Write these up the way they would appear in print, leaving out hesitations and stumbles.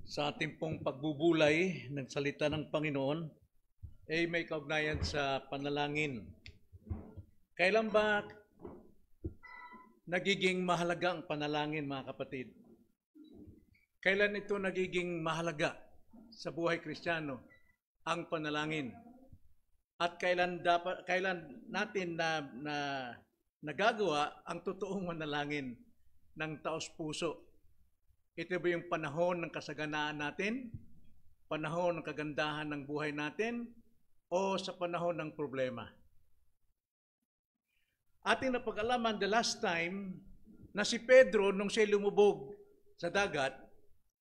Sa ating pong pagbubulay ng salita ng Panginoon ay may kaugnayan sa panalangin. Kailan ba nagiging mahalaga ang panalangin, mga kapatid? Kailan ito nagiging mahalaga sa buhay Kristiyano, ang panalangin? At kailan natin na nagagawa ang totoong manalangin ng taos-puso? Ito ba yung panahon ng kasaganaan natin? Panahon ng kagandahan ng buhay natin? O sa panahon ng problema? Ating napag-alaman the last time na si Pedro, nung siya lumubog sa dagat,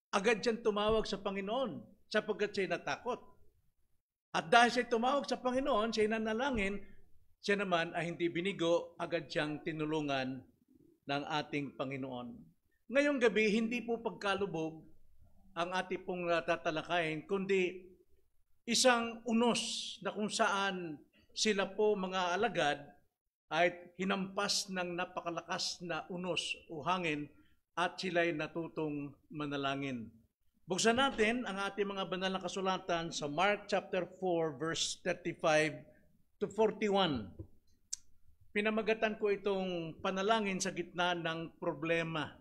agad siyang tumawag sa Panginoon sapagkat siya natakot. At dahil siya tumawag sa Panginoon, siya nanalangin, siya naman ay hindi binigo, agad siyang tinulungan ng ating Panginoon. Ngayong gabi, hindi po pagkalubog ang ating pong tatalakayin, kundi isang unos na kung saan sila po mga alagad ay hinampas ng napakalakas na unos o hangin at sila'y natutong manalangin. Buksan natin ang ating mga banal na kasulatan sa Mark chapter 4 verse 35 to 41. Pinamagatan ko itong panalangin sa gitna ng problema.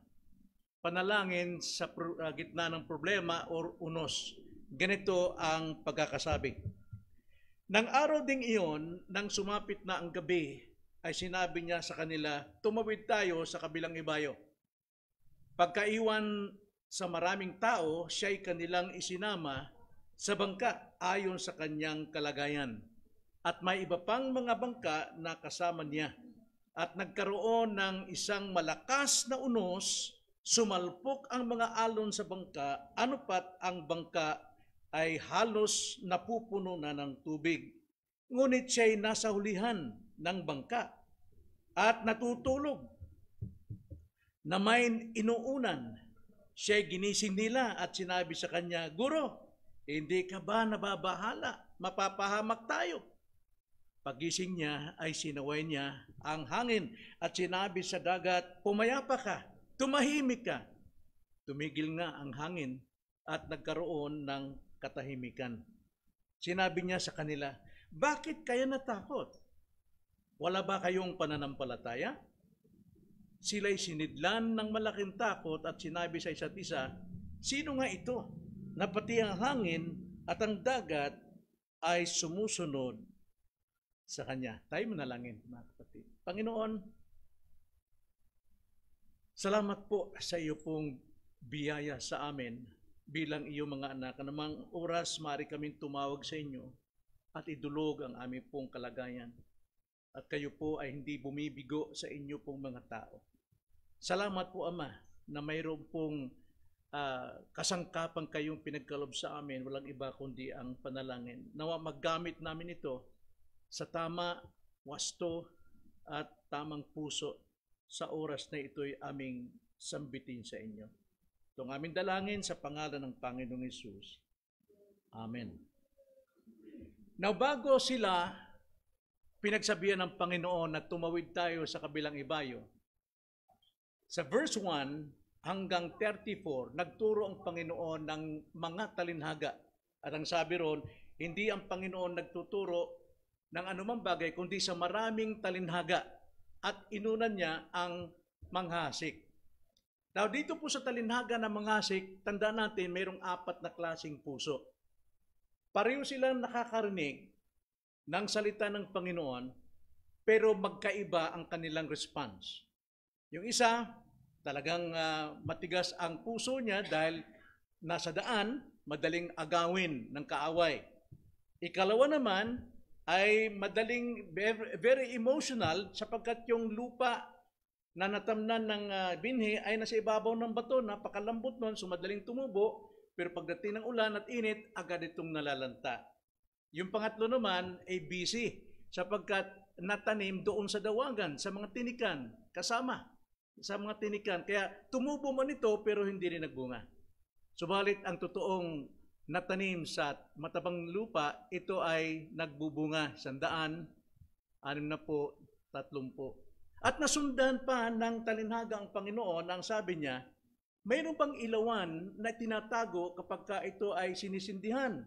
Panalangin sa gitna ng problema o unos. Ganito ang pagkakasabi. Nang araw ding iyon, nang sumapit na ang gabi, ay sinabi niya sa kanila, tumawid tayo sa kabilang ibayo. Pagkaiwan sa maraming tao, siya'y kanilang isinama sa bangka ayon sa kanyang kalagayan. At may iba pang mga bangka na kasama niya. At nagkaroon ng isang malakas na unos, sumalpok ang mga alon sa bangka, anupat ang bangka ay halos napupuno na ng tubig. Ngunit siya'y nasa hulihan ng bangka at natutulog na may inuunan. Siya'y ginising nila at sinabi sa kanya, Guro, hindi ka ba nababahala? Mapapahamak tayo. Pagising niya ay sinaway niya ang hangin at sinabi sa dagat, pumayapa ka. Tumahimik ka. Tumigil nga ang hangin at nagkaroon ng katahimikan. Sinabi niya sa kanila, bakit kayo natakot? Wala ba kayong pananampalataya? Sila'y sinidlan ng malaking takot at sinabi sa isa't isa, sino nga ito na pati ang hangin at ang dagat ay sumusunod sa kanya? Tayo manalangin, mga kapatid. Panginoon, salamat po sa iyo pong biyaya sa amin bilang iyong mga anak. Anumang oras, maaari kaming tumawag sa inyo at idulog ang aming pong kalagayan. At kayo po ay hindi bumibigo sa inyo pong mga tao. Salamat po, Ama, na mayroon pong kasangkapan kayong pinagkalob sa amin. Walang iba kundi ang panalangin. Nawa maggamit namin ito sa tama, wasto at tamang puso sa oras na ito'y aming sambitin sa inyo. Itong aming dalangin sa pangalan ng Panginoong Hesus. Amen. Now, bago sila pinagsabihan ng Panginoon na tumawid tayo sa kabilang ibayo, sa verse 1 hanggang 34, nagturo ang Panginoon ng mga talinhaga. At ang sabi ron, hindi ang Panginoon nagtuturo ng anumang bagay, kundi sa maraming talinhaga. At inunan niya ang manghasik. Now, dito po sa talinhaga ng manghasik, tandaan natin, mayroong 4 na klaseng puso. Pareho silang nakakarinig ng salita ng Panginoon, pero magkaiba ang kanilang response. Yung isa, talagang matigas ang puso niya dahil nasa daan, madaling agawin ng kaaway. Ikalawa naman, ay madaling, very emotional sapagkat yung lupa na natamnan ng binhi ay nasa ibabaw ng bato, napakalambot nun, so madaling tumubo, pero pagdating ng ulan at init, agad itong nalalanta. Yung pangatlo naman ay busy sapagkat natanim doon sa dawagan, sa mga tinikan, kasama sa mga tinikan. Kaya tumubo man ito pero hindi rin nagbunga. Subalit ang totoong natanim sa matabang lupa, ito ay nagbubunga 100, 60, 30. At nasundan pa ng talinhaga ang Panginoon ang sabi niya, mayroon pang ilawan na tinatago kapag ka ito ay sinisindihan.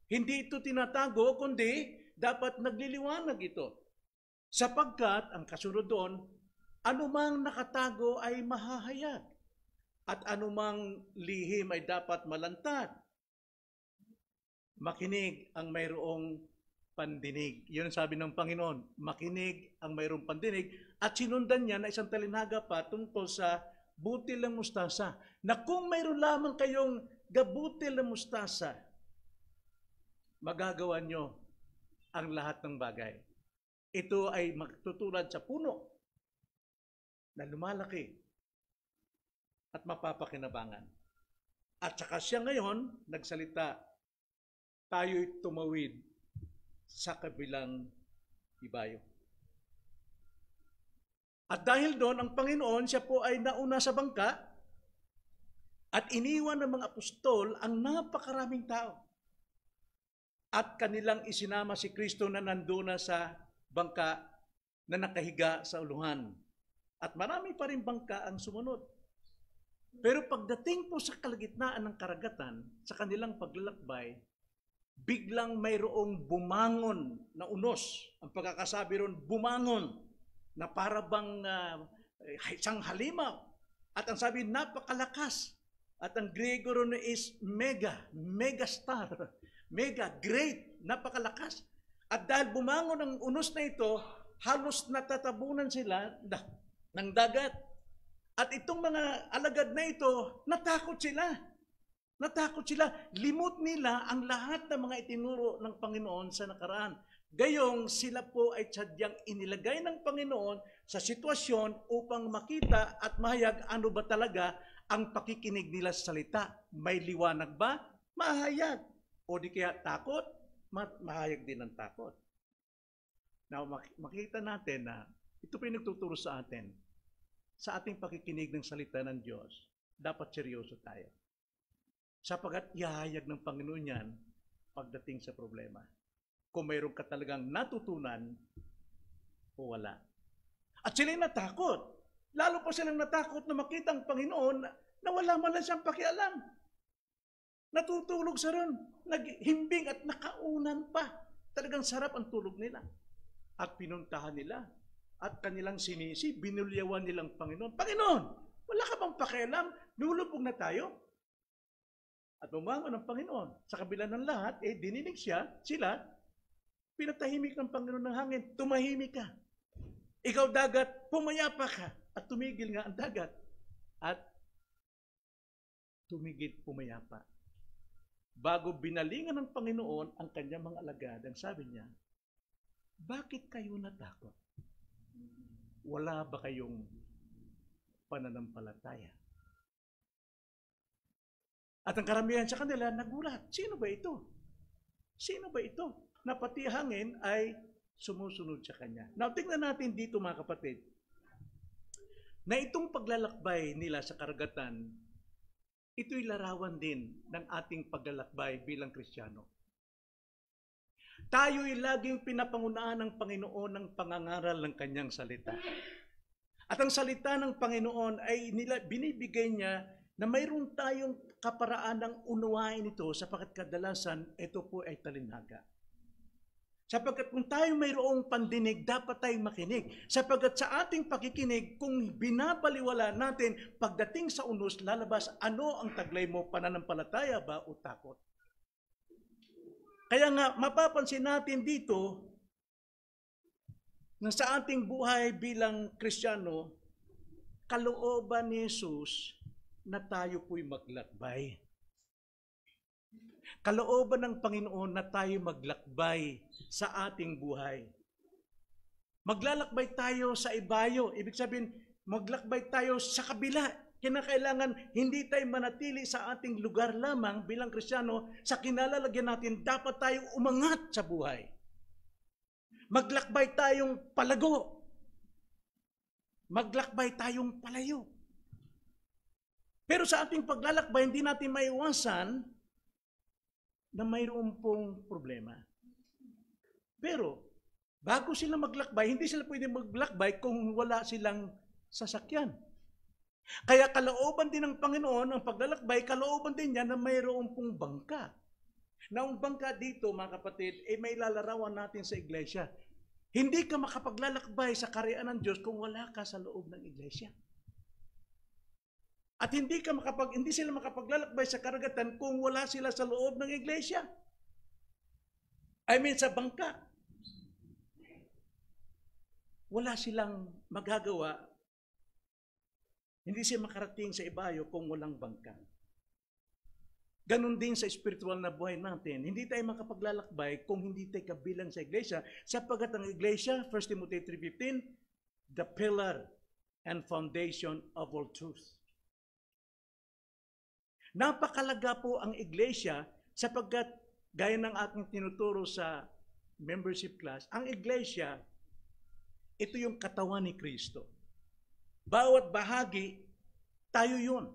Hindi ito tinatago, kundi dapat nagliliwanag ito. Sapagkat, ang kasunod doon, anumang nakatago ay mahahayag. At anumang lihim ay dapat malantad. Makinig ang mayroong pandinig. Yun ang sabi ng Panginoon, makinig ang mayroong pandinig. At sinundan niya na isang talinhaga pa tungkol sa butil ng mustasa. Na kung mayroon lamang kayong gabutil ng mustasa, magagawa nyo ang lahat ng bagay. Ito ay magtutulad sa puno na lumalaki at mapapakinabangan. At saka siya ngayon nagsalita, tayo'y tumawid sa kabilang ibayo. At dahil doon, ang Panginoon, siya po ay nauna sa bangka at iniwan ng mga apostol ang napakaraming tao. At kanilang isinama si Kristo na nandun na sa bangka na nakahiga sa uluhan. At marami pa rin bangka ang sumunod. Pero pagdating po sa kalagitnaan ng karagatan, sa kanilang paglalakbay, biglang mayroong bumangon na unos. Ang pagkakasabi ron, bumangon, na para bang isang halimaw. At ang sabi, napakalakas. At ang Griego ron is megastar, mega, great, napakalakas. At dahil bumangon ang unos na ito, halos natatabunan sila ng dagat. At itong mga alagad na ito, natakot sila. Natakot sila. Limot nila ang lahat ng mga itinuro ng Panginoon sa nakaraan. Gayong sila po ay tsadyang inilagay ng Panginoon sa sitwasyon upang makita at mahayag ano ba talaga ang pakikinig nila sa salita. May liwanag ba? Mahayag. O di kaya takot? Mahayag din ang takot. Now, makita natin na ito po yung nagtuturo sa atin. Sa ating pakikinig ng salita ng Diyos, dapat seryoso tayo. Sapagat ihahayag ng Panginoon yan pagdating sa problema. Kung mayroon ka talagang natutunan o wala. At sila'y natakot. Lalo pa silang natakot na makita ang Panginoon na wala man lang siyang pakialam. Natutulog sa ron. Naghimbing at nakaunan pa. Talagang sarap ang tulog nila. At pinuntahan nila. At kanilang sinisi, binulyawan nilang Panginoon. Panginoon, wala ka bang pakialam? Lulubog na tayo. At bumangon ang Panginoon. Sa kabila ng lahat, dininig sila, pinatahimik ng Panginoon ng hangin, tumahimik ka. Ikaw dagat, pumayapa ka. At tumigil nga ang dagat. At tumigil, pumayapa. Bago binalingan ng Panginoon ang kanyang mga alagad, ang sabi niya, bakit kayo natakot? Wala ba kayong pananampalataya? At ang karamihan sa kanila, nagulat. Sino ba ito? Sino ba ito? Na pati hangin ay sumusunod sa kanya. Now, tingnan natin dito mga kapatid, na itong paglalakbay nila sa karagatan, ito'y larawan din ng ating paglalakbay bilang Kristiyano. Tayo'y laging pinapangunahan ng Panginoon ng pangangaral ng kanyang salita. At ang salita ng Panginoon ay binibigay niya na mayroon tayong kaparaan ng unawain ito sapagkat kadalasan ito po ay talinhaga. Sapagkat kung tayo mayroong pandinig, dapat tayong makinig. Sapagkat sa ating pakikinig, kung binabaliwala natin, pagdating sa unos, lalabas, ano ang taglay mo, pananampalataya ba o takot? Kaya nga, mapapansin natin dito na sa ating buhay bilang Kristiyano, kalooban ni Jesus na tayo po'y maglakbay. Kalooban ng Panginoon na tayo maglakbay sa ating buhay. Maglalakbay tayo sa ibayo. Ibig sabihin, maglakbay tayo sa kabila. Kinakailangan hindi tayo manatili sa ating lugar lamang bilang Kristiyano. Sa kinalalagyan natin, dapat tayo umangat sa buhay. Maglakbay tayong palago. Maglakbay tayong palayo. Pero sa ating paglalakbay, hindi natin maiwasan na mayroon pong problema. Pero, Bago sila maglakbay, hindi sila pwede maglakbay kung wala silang sasakyan. Kaya kalooban din ng Panginoon, ang paglalakbay, kalooban din niya na mayroon pong bangka. Na ang bangka dito, mga kapatid, may lalarawan natin sa iglesia. Hindi ka makapaglalakbay sa kaharian ng Diyos kung wala ka sa loob ng iglesia. At hindi sila makapaglalakbay sa karagatan kung wala sila sa loob ng iglesia. Sa bangka. Wala silang magagawa. Hindi sila makarating sa ibayo kung walang bangka. Ganon din sa spiritual na buhay natin. Hindi tayo makapaglalakbay kung hindi tayo kabilang sa iglesia. Sapagkat ang iglesia, 1 Timothy 3:15, the pillar and foundation of all truth. Napakalaga po ang iglesia sapagkat gaya ng aking tinuturo sa membership class, ang iglesia, ito yung katawan ni Kristo. Bawat bahagi, tayo yun.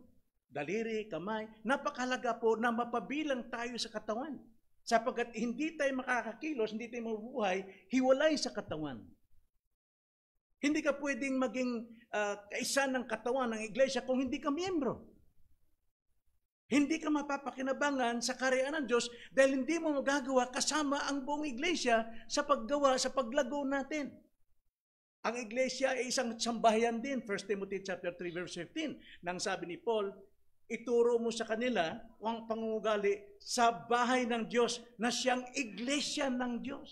Daliri, kamay. Napakalaga po na mapabilang tayo sa katawan. Sapagkat hindi tayo makakakilos, hindi tayo mabubuhay, hiwalay sa katawan. Hindi ka pwedeng maging kaisa ng katawan ng iglesia kung hindi ka miyembro. Hindi ka mapapakinabangan sa kaharian ng Diyos dahil hindi mo magagawa kasama ang buong iglesia sa paggawa, sa paglago natin. Ang iglesia ay isang sambahayan din. 1 Timothy chapter 3 verse 15. Nang sabi ni Paul, ituro mo sa kanila ang pangungugali sa bahay ng Diyos na siyang iglesia ng Diyos.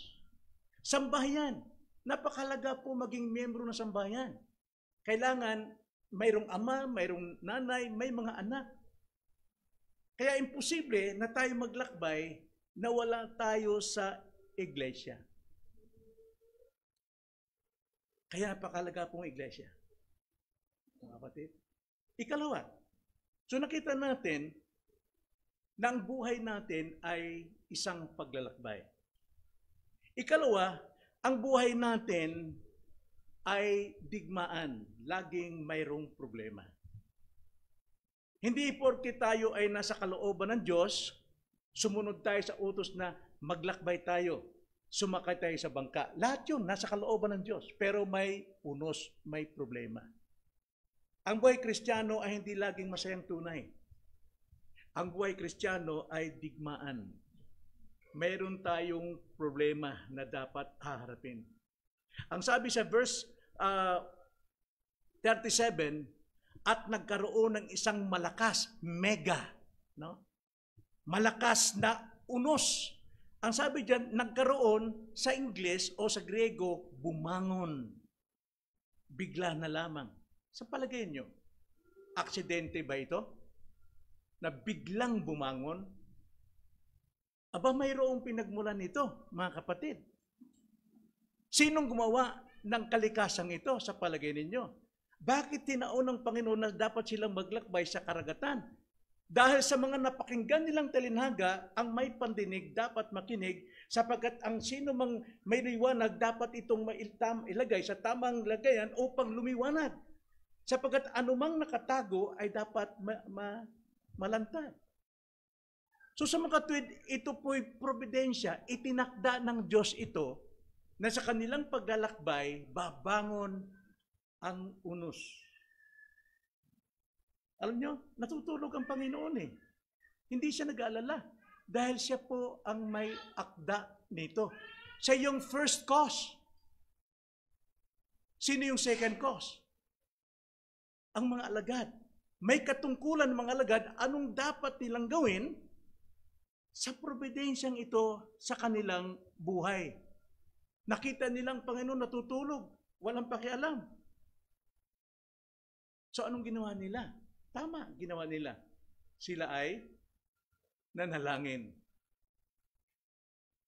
Sambahayan. Napakalaga po maging miyembro ng sambahayan. Kailangan mayroong ama, mayroong nanay, may mga anak. Kaya imposible na tayo maglakbay na wala tayo sa iglesia. Kaya napakalaga pong iglesia. Mga kapatid. Ikalawa, so nakita natin na ang buhay natin ay isang paglalakbay. Ikalawa, ang buhay natin ay digmaan. Laging mayroong problema. Hindi porke tayo ay nasa kalooban ng Diyos, sumunod tayo sa utos na maglakbay tayo. Sumakay tayo sa bangka. Lahat yun, nasa kalooban ng Diyos. Pero may unos, may problema. Ang buhay Kristiyano ay hindi laging masayang tunay. Ang buhay Kristiyano ay digmaan. Mayroon tayong problema na dapat haharapin. Ang sabi sa verse 37, at nagkaroon ng isang malakas, mega, no? Malakas na unos. Ang sabi diyan, nagkaroon sa Ingles o sa Griego, bumangon. Bigla na lamang. Sa palagay nyo, aksidente ba ito? Na biglang bumangon? Aba, mayroong pinagmulan nito, mga kapatid. Sinong gumawa ng kalikasang ito sa palagay ninyo? Bakit tinaon ng Panginoon na dapat silang maglakbay sa karagatan? Dahil sa mga napakinggan nilang talinhaga, ang may pandinig dapat makinig, sapagkat ang sino mang may liwanag dapat itong ilagay sa tamang lagayan upang lumiwanag. Sapagkat anumang nakatago ay dapat malantad. So sa mga tuwid, ito po'y providensya, itinakda ng Diyos ito na sa kanilang paglalakbay, babangon ang unos. Alam nyo, natutulog ang Panginoon eh. Hindi siya nag-aalala dahil siya po ang may akda nito. Siya yung first cause. Sino yung second cause? Ang mga alagad. May katungkulan ng mga alagad, anong dapat nilang gawin sa probidensyang ito sa kanilang buhay. Nakita nilang Panginoon natutulog, walang pakialam. So anong ginawa nila? Tama, ginawa nila. Sila ay nanalangin.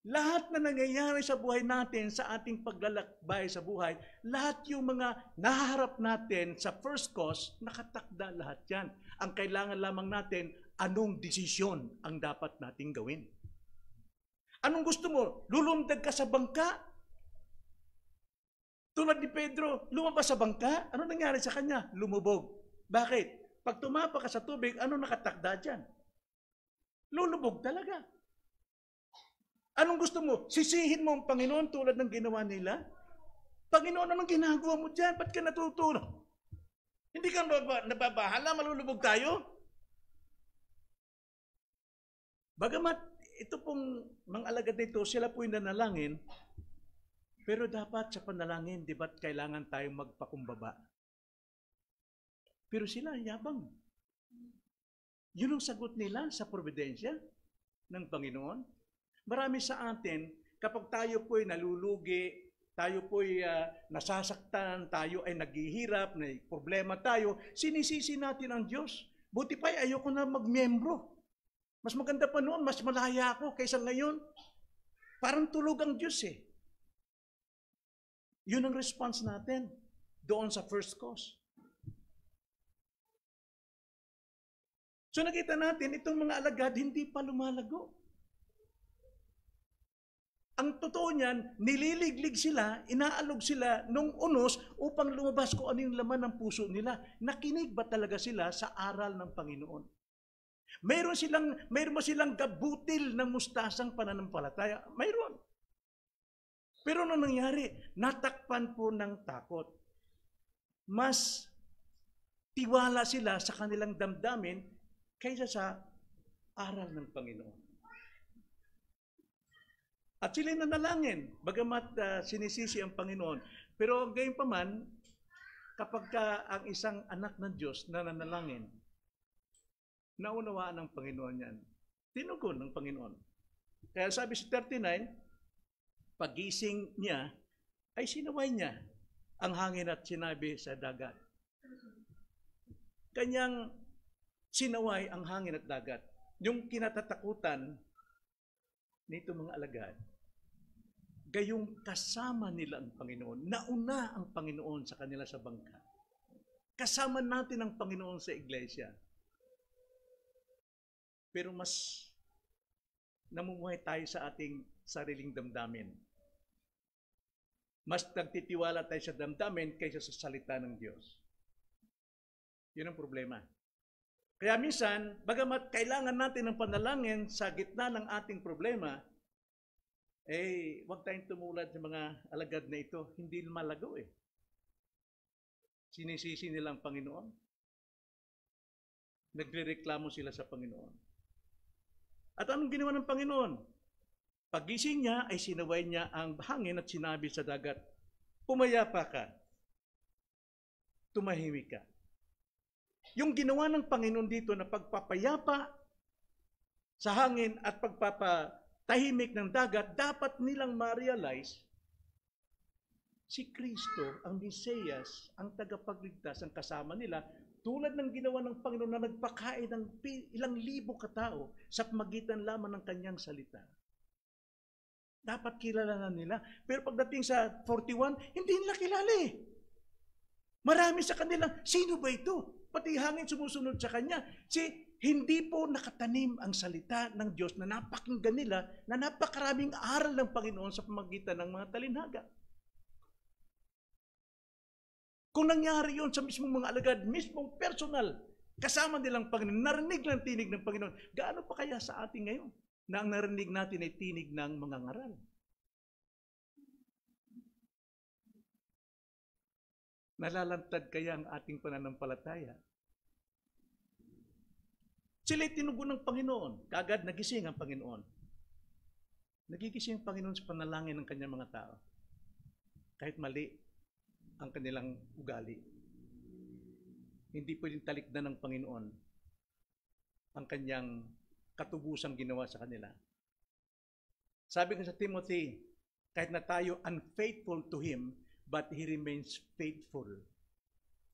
Lahat na nangyayari sa buhay natin, sa ating paglalakbay sa buhay, lahat yung mga nahaharap natin sa first cause, nakatakda lahat yan. Ang kailangan lamang natin, anong desisyon ang dapat nating gawin? Anong gusto mo? Lulundag ka sa bangka? Tulad ni Pedro, lumabas sa bangka? Ano nangyari sa kanya? Lumubog. Bakit? Pag tumapa ka sa tubig, ano nakatakda dyan? Lulubog talaga. Anong gusto mo? Sisihin mo ang Panginoon tulad ng ginawa nila? Panginoon, anong ginagawa mo dyan? Ba't ka natutulog? Hindi ka nababahala, malulubog tayo? Bagamat ito pong mga alagad nito, sila po yung nanalangin, pero dapat sa panalangin, di ba't kailangan tayong magpakumbaba? Pero sila, yabang. Yun ang sagot nila sa providensya ng Panginoon. Marami sa atin, kapag tayo po'y nalulugi, tayo po'y nasasaktan, tayo ay naghihirap, may problema tayo, sinisisi natin ang Diyos. Buti pa, ayoko na magmiyembro. Mas maganda pa noon, mas malaya ako kaysa ngayon. Parang tulog ang Diyos eh. Yun ang response natin doon sa first cause. So nakita natin, itong mga alagad hindi pa lumalago. Ang totoo niyan, nililiglig sila, inaalog sila nung unos upang lumabas kung ano yung laman ng puso nila. Nakinig ba talaga sila sa aral ng Panginoon? Mayroon silang gabutil ng mustasang pananampalataya. Mayroon. Pero ano nangyari? Natakpan po ng takot. Mas tiwala sila sa kanilang damdamin kaysa sa aral ng Panginoon. At sila nanalangin, bagamat sinisisi ang Panginoon. Pero gayon pa man, kapag ang isang anak ng Diyos na nanalangin, naunawaan ng Panginoon yan. Tinugon ng Panginoon. Kaya sabi sa 39, pagising niya, ay sinaway niya ang hangin at sinabi sa dagat. Kanyang sinaway ang hangin at dagat. Yung kinatatakutan nito mga alagad, gayong kasama nila ang Panginoon. Nauna ang Panginoon sa kanila sa bangka. Kasama natin ang Panginoon sa iglesia. Pero mas namumuhay tayo sa ating sariling damdamin. Mas nagtitiwala tayo sa damdamin kaysa sa salita ng Diyos. Yun ang problema. Kaya minsan, bagamat kailangan natin ng panalangin sa gitna ng ating problema, huwag tayong tumulad sa mga alagad na ito. Hindi malago eh. Sinisisi nila ang Panginoon. Nagrereklamo sila sa Panginoon. At anong ginawa ng Panginoon? Pagising niya ay sinaway niya ang hangin at sinabi sa dagat, pumayapa ka, tumahimik ka. Yung ginawa ng Panginoon dito na pagpapayapa sa hangin at pagpapatahimik ng dagat, dapat nilang ma-realize si Kristo, ang Mesiyas, ang tagapagligtas, ang kasama nila, tulad ng ginawa ng Panginoon na nagpakain ng ilang libo katao sa magitan lamang ng kanyang salita. Dapat kilala na nila. Pero pagdating sa 41, hindi nila kilala eh. Marami sa kanila, sino ba ito? Pati hangin sumusunod sa kanya. Hindi po nakatanim ang salita ng Diyos na napakinggan nila, na napakaraming aral ng Panginoon sa pamagitan ng mga talinhaga. Kung nangyari yun sa mismong mga alagad, mismong personal, kasama nilang Panginoon, narinig lang tinig ng Panginoon, gaano pa kaya sa atin ngayon na ang narinig natin ay tinig ng mga ngaral? Nalalantad kaya ang ating pananampalataya? Sila'y tinugon ng Panginoon, kaagad nagising ang Panginoon. Nagigising ang Panginoon sa panalangin ng kanyang mga tao. Kahit mali ang kanilang ugali. Hindi pwedeng talikdan ng Panginoon ang kanyang katubusang ginawa sa kanila. Sabi ko sa Timothy, kahit na tayo unfaithful to Him, but He remains faithful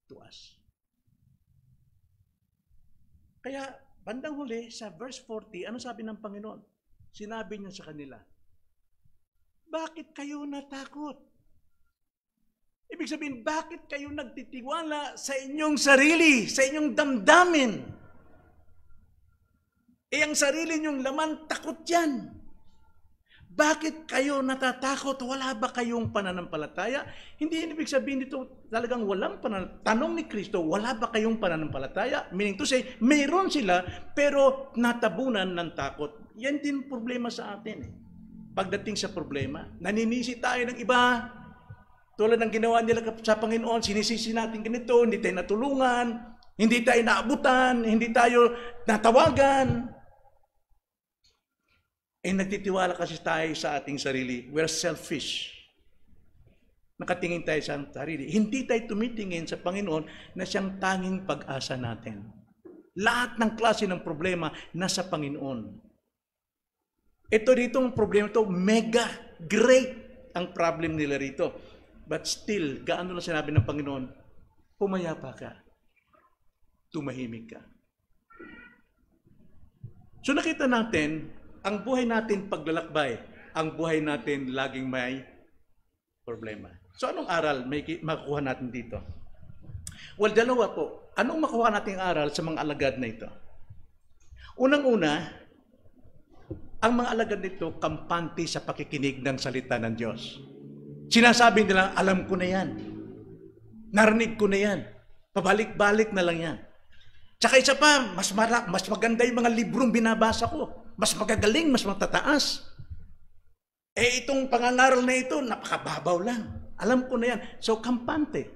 to us. Kaya, bandang huli, sa verse 40, ano sabi ng Panginoon? Sinabi niya sa kanila, bakit kayo natakot? Ibig sabihin, bakit kayo nagtitiwala sa inyong sarili, sa inyong damdamin? Ang sarili ninyong laman, takot yan. Bakit kayo natatakot? Wala ba kayong pananampalataya? Hindi ibig sabihin dito talagang walang pananampalataya. Tanong ni Kristo, wala ba kayong pananampalataya? Meaning to say, mayroon sila, pero natabunan ng takot. Yan din problema sa atin eh. pagdating sa problema. Naninisi tayo ng iba. Tulad ng ginawa nila sa Panginoon, sinisisi natin ganito, hindi tayo natulungan, hindi tayo naabutan, hindi tayo natawagan. Nagtitiwala kasi tayo sa ating sarili. We're selfish. Nakatingin tayo sa sarili. Hindi tayo tumitingin sa Panginoon na siyang tanging pag-asa natin. Lahat ng klase ng problema nasa Panginoon. Ito dito ang problema ito, mega great ang problem nila rito. But still, gaano lang sinabi ng Panginoon, pumayapa ka. Tumahimik ka. So nakita natin, ang buhay natin paglalakbay, ang buhay natin laging may problema. So anong aral may makuha natin dito? Well, dalawa po. Anong makuha nating aral sa mga alagad na ito? Unang-una, ang mga alagad nito kampante sa pakikinig ng salita ng Diyos. Sinasabi nila, alam ko na yan. Narinig ko na yan. Pabalik-balik na lang yan. Tsaka isa pa, mas maganda yung mga librong binabasa ko. Mas magagaling, mas matataas. Itong pangangaral na ito, napakababaw lang. Alam ko na yan. So, kampante.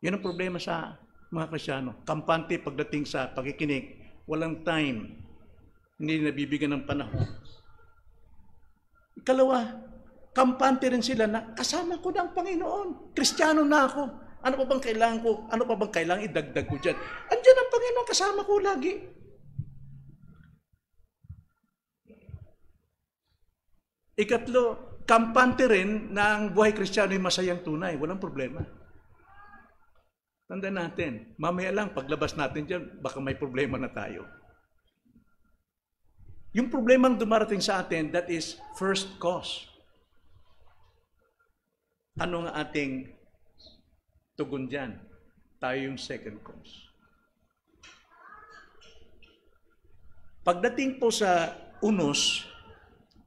Yan ang problema sa mga Kristyano. Kampante pagdating sa pakikinig. Walang time. Hindi nabibigyan ng panahon. Ikalawa, kampante rin sila na kasama ko na ang Panginoon. Kristiyano na ako. Ano pa bang kailangan ko? Ano pa bang kailangan idagdag ko dyan? Andiyan ang Panginoon, kasama ko lagi. Ikatlo, kampante rin na ang buhay Kristiyano ay masayang tunay. Walang problema. Tandaan natin, mamaya lang, paglabas natin dyan, baka may problema na tayo. Yung problema ang dumarating sa atin, that is first cause. Ano nga ating tugon dyan? Tayo yung second cause. Pagdating po sa unos,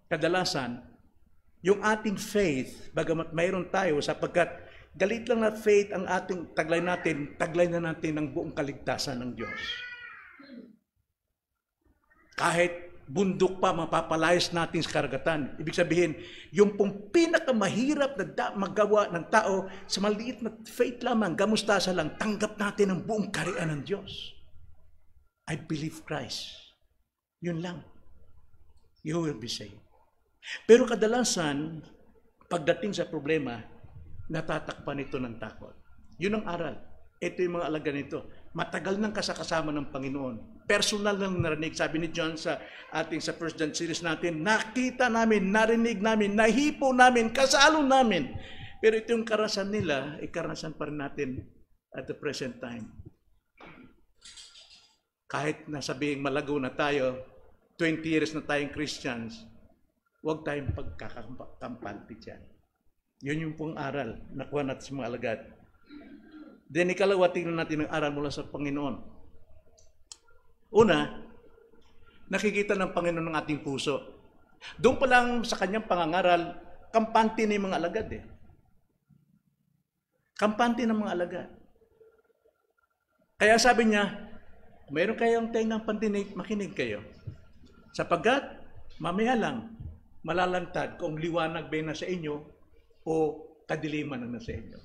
kadalasan, yung ating faith, bagamat mayroon tayo, sapagkat galit lang na faith ang ating taglay na natin ng buong kaligtasan ng Diyos. Kahit bundok pa, mapapalayas natin sa karagatan. Ibig sabihin, yung pong pinakamahirap na magawa ng tao, sa maliit na faith lamang, gamustasa lang, tanggap natin ang buong kaharian ng Diyos. I believe Christ. Yun lang. You will be saved. Pero kadalasan, pagdating sa problema, natatakpan ito ng takot. Yun ang aral. Ito yung mga alaga nito. Matagal nang kasakasama ng Panginoon. Personal lang narinig. Sabi ni John sa ating sa First John series natin, nakita namin, narinig namin, nahipo namin, kasalo namin. Pero ito yung karanasan nila, karanasan pa rin natin at the present time. Kahit nasabing malago na tayo, 20 years na tayong Christians, huwag tayong pagkakampante dyan. Yun yung pong aral na kuha natin sa mga alagad. Then ikalawa, tingnan natin ang aral mula sa Panginoon. Una, nakikita ng Panginoon ng ating puso. Doon pa lang sa kanyang pangangaral, kampante na yung mga alagad eh. Kampante ng mga alagad. Kaya sabi niya, mayroon kayong tengang pandinig, makinig kayo. Sapagkat, mamaya lang, malalantad kung liwanag ba na sa inyo o kadiliman na sa inyo.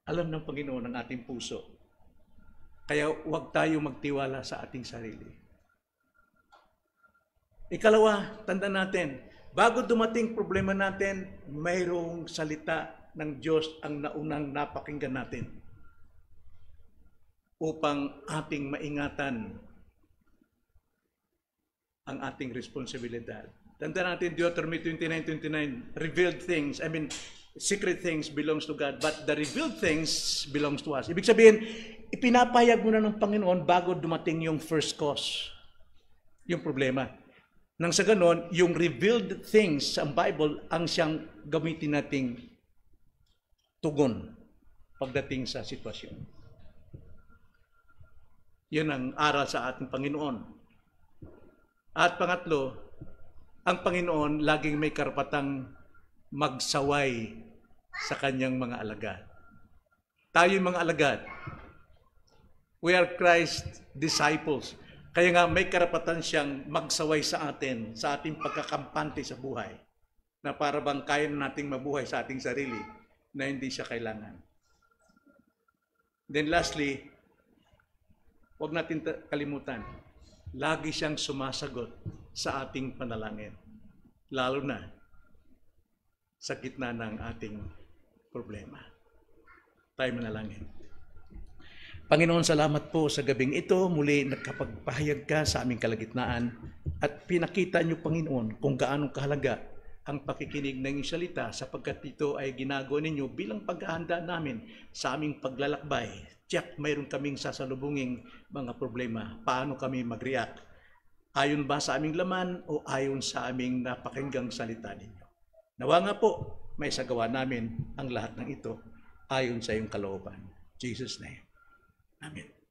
Alam ng Panginoon ang ating puso. Kaya huwag tayo magtiwala sa ating sarili. Ikalawa, tandaan natin, bago dumating problema natin, mayroong salita ng Diyos ang naunang napakinggan natin upang ating maingatan ang ating responsibilidad. Tandaan natin, Deuteronomy 29:29, revealed things, secret things belongs to God, but the revealed things belongs to us. Ibig sabihin, ipinapahayag muna ng Panginoon bago dumating yung first cause, yung problema. Nang sa ganon, yung revealed things sa Bible ang siyang gamitin nating tugon pagdating sa sitwasyon. Yun ang aral sa ating Panginoon. At pangatlo, ang Panginoon laging may karapatang magsaway sa kanyang mga alagad. Tayo mga alagad. We are Christ's disciples. Kaya nga may karapatan siyang magsaway sa atin, sa ating pagkakampante sa buhay, na para bang kaya nating mabuhay sa ating sarili na hindi siya kailangan. Then lastly, huwag natin kalimutan, lagi siyang sumasagot sa ating panalangin, lalo na sa gitna ng ating problema. Tayo manalangin. Panginoon, salamat po sa gabing ito. Muli nagkapagpahayag ka sa aming kalagitnaan at pinakita niyo, Panginoon, kung gaano kahalaga ang pakikinig ng iyong salita sapagkat ito ay ginagawa ninyo bilang paghahanda namin sa aming paglalakbay. Tiyak, mayroon kaming sasalubunging mga problema. Paano kami mag-react? Ayon ba sa aming laman o ayon sa aming napakinggang salita ninyo? Nawa nga po, may sagawa namin ang lahat ng ito ayon sa iyong kalooban. Jesus' name. Amen.